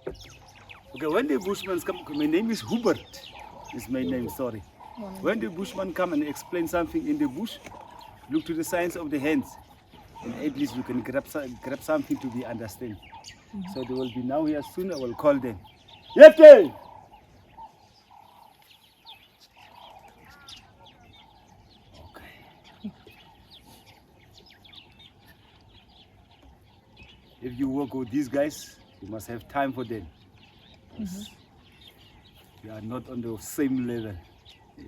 Okay, when the Bushmen come, my name is Hubert. Is my name, sorry. When the Bushmen come and explain something in the bush, look to the signs of the hands, and at least you can grab something to be understand. So they will be now here soon. I will call them. Yete! Okay. If you work with these guys, you must have time for them. You are not on the same level. Yeah.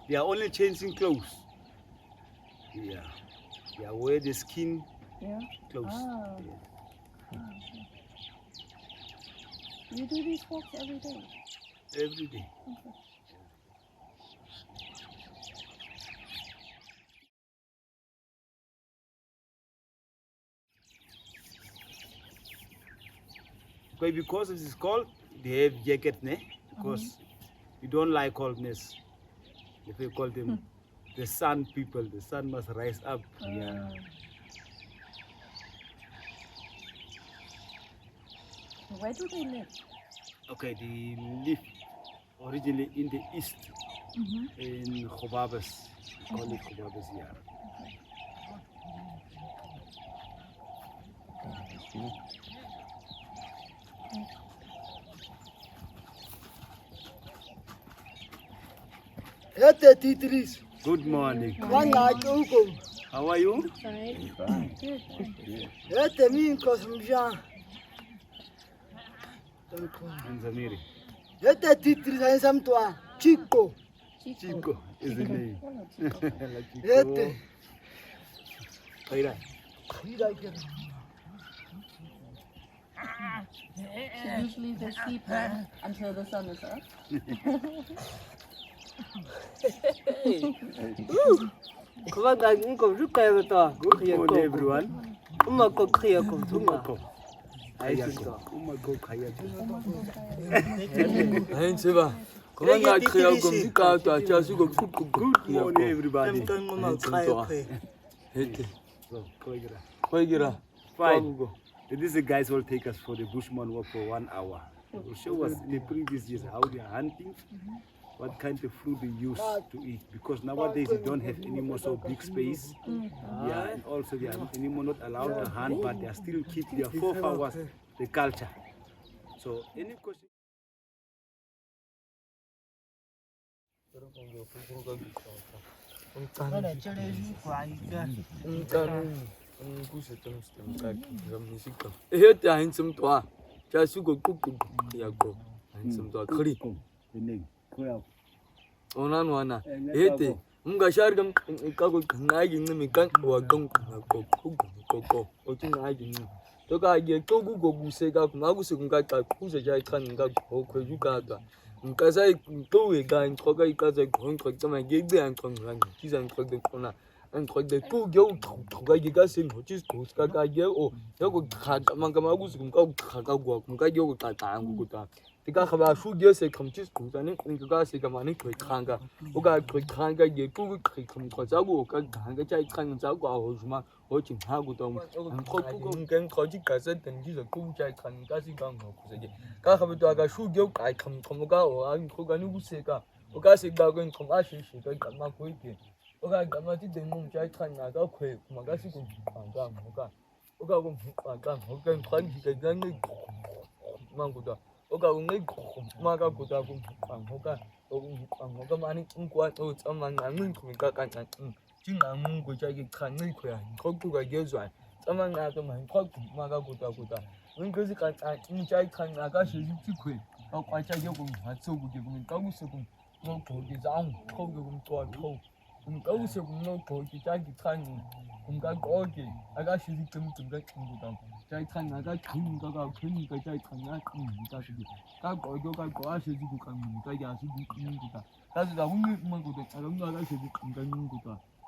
They are only changing clothes. Yeah. They are wear the skin clothes. Ah. Yeah. You do these walks every day? Every day. Okay. Okay, because it is cold, they have jacket, ne? Because we don't like coldness. If we call them the sun people, the sun must rise up. Yeah. Where do they live? Okay, they live originally in the east, in Khobabas. Call it Khobabas, yeah. Good morning. How are you? Fine. Fine. Good. And Zamiri. Chico. Chico is the name. Chico. Kaira. So usually they sleep until the sun is up. Good morning, everyone. Good morning, everybody. Fine. These guys will take us for the Bushman Walk for 1 hour. They will show us in the previous years how they are hunting, what kind of fruit they use to eat. Because nowadays they don't have any more so big space. Yeah, and also they are anymore not allowed to hunt, but they are still keep their forefathers, the culture. So any question?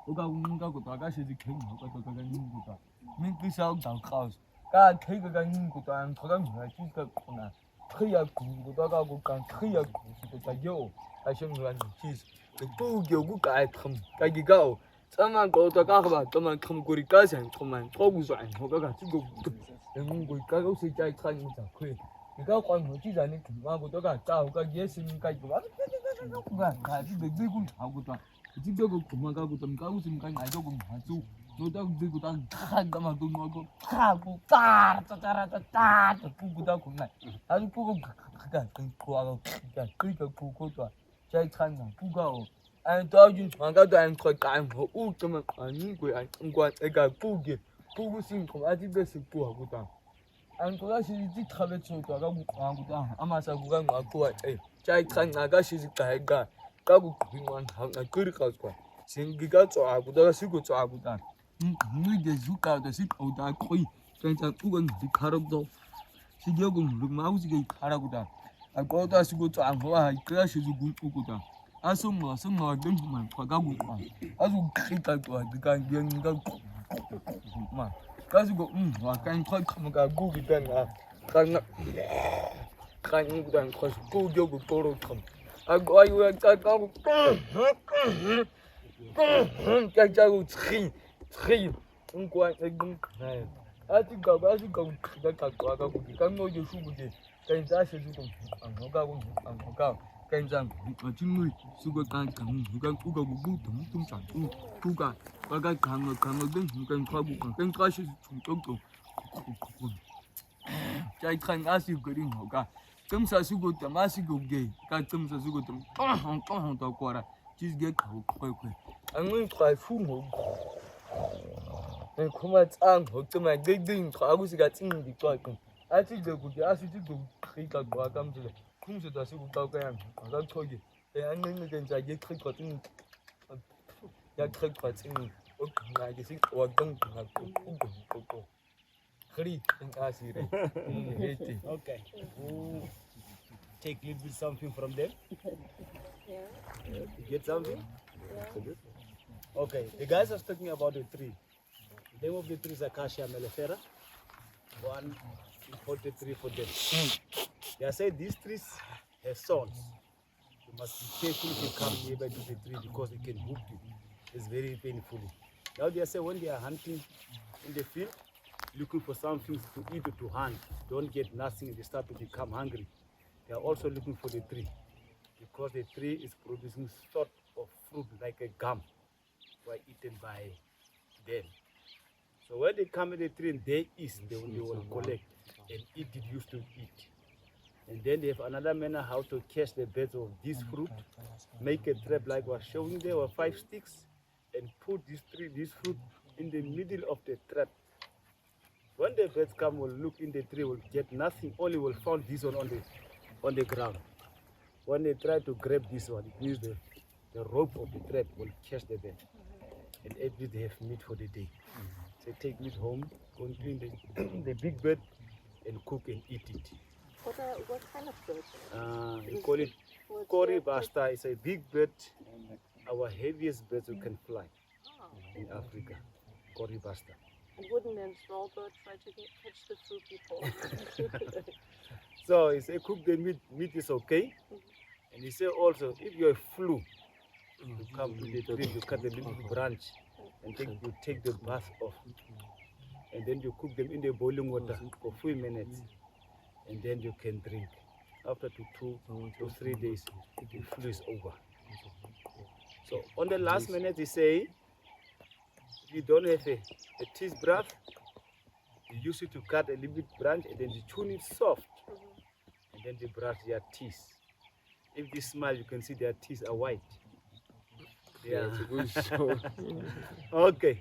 Oga unga ko ta shi king ko to ka ning ko ta. Min ki sao da house. Ka kai ka ning ko ta an thoga ma chi ka kuna. Khya ku ko ta ka ko kan khya ku ta yo. Ka shim ran chi. The boo yo ku ka tham. Ka gi ga. Sama ko ta ka ba to man kham ko ri ka san to man to bu so an ko ka chi ko. Ning ko ka ko si chai khan ni ta khwe. Ki ka kwan ho chi za ni ki ma ko to ka ta ko ka yes ni ka ko ba. Ka ji de ku ta ko ta. Chỉ cho cô cùng cao của tầm cao xin cái ngày cho cùng hạ su tôi đã đi của ta khai ta mà tôi nói cô khai cô ta của ta cùng này anh cô cái qua cái cô tôi chạy khăn mà cô cao anh tôi dùng thằng cao tôi anh khỏi cái họ u cho mà anh quỳ anh không quan cái cô kia cô xin không ai biết sự của ta anh có cái gì chỉ thằng bên chỗ tôi của ta ama sao cô cái cô ấy chạy khăn là cái gì cái Kagu binwan hang na kuri kaus kwa singiga cho agu da sigo cho agu da ni de zuka da sit o da koi kan ta ugan di kharab do sigyo gung lug mau sig kharagu da a ko da sigo cho ang wa ka shi zu gun ku da asum ma den man kwa ga gu kwa azu khita to di kan bien ga ma ka sigo wa kan khoi kham ga gu gi dan kan gu dan khoi ku jo gu to ro kham Agora eu cago cago trio quarto assim da cago que não eu subo de quem já se juntou angoga quem já tinha sugo kan uga tum chan uga baga kan den kan kabu kan kashi chung chai kan asi gering hoga Tum sa sugo tam asigo gay ka tum sa sugo tam hong to kwara chis ge ko ang ngin khai fu mo en kuma tsang ho tum ma ge ding ka gu si ga ting di kwa ko a ti de gu ya si ti gu khi ka kwa kam de kum se da sugo ta ka yang ka cho ge e an ngin ge ja ge khi ko ting ya khi ko ting o na ge si wa dang na ko Khri and Asiri. Okay. Take a little bit something from them. Yeah. You get something? Yeah. Okay. The guys are talking about the tree. The name of the tree is Acacia mellifera. One important tree for them. They are saying these trees have thorns. You must be careful if you come nearby to the tree because it can hook you. It's very painful. Now they are saying when they are hunting in the field, looking for something to eat or to hunt, don't get nothing, they start to become hungry. They are also looking for the tree because the tree is producing sort of fruit like a gum were eaten by them. So when they come in the tree and they eat, they will collect and eat it used to eat. And then they have another manner how to catch the birds of this fruit, make a trap like we are showing there, or 5 sticks, and put this fruit in the middle of the trap. When the birds come, will look in the tree, will get nothing, only will find this one on the ground. When they try to grab this one, it means the rope of the trap will catch the bird. And at least they have meat for the day. So take meat home, go and clean the big bird and cook and eat it. What kind of bird? We call it Kori Basta. It's a big bird, our heaviest bird who can fly in Africa. Kori Basta. Wouldn't a small bird try to catch the fruit before? So he said, cook the meat is okay. And he said also, if you're a flu, you come to the tree, you cut the little branch, and you take the bath off. And then you cook them in the boiling water for 3 minutes. And then you can drink. After 2 to 3 days, the flu is over. So on the last minute, he say, if you don't have a teeth brush, you use it to cut a little bit branch and then you tune it soft. And then you brush their teeth. If they smile, you can see their teeth are white. Yeah. Okay.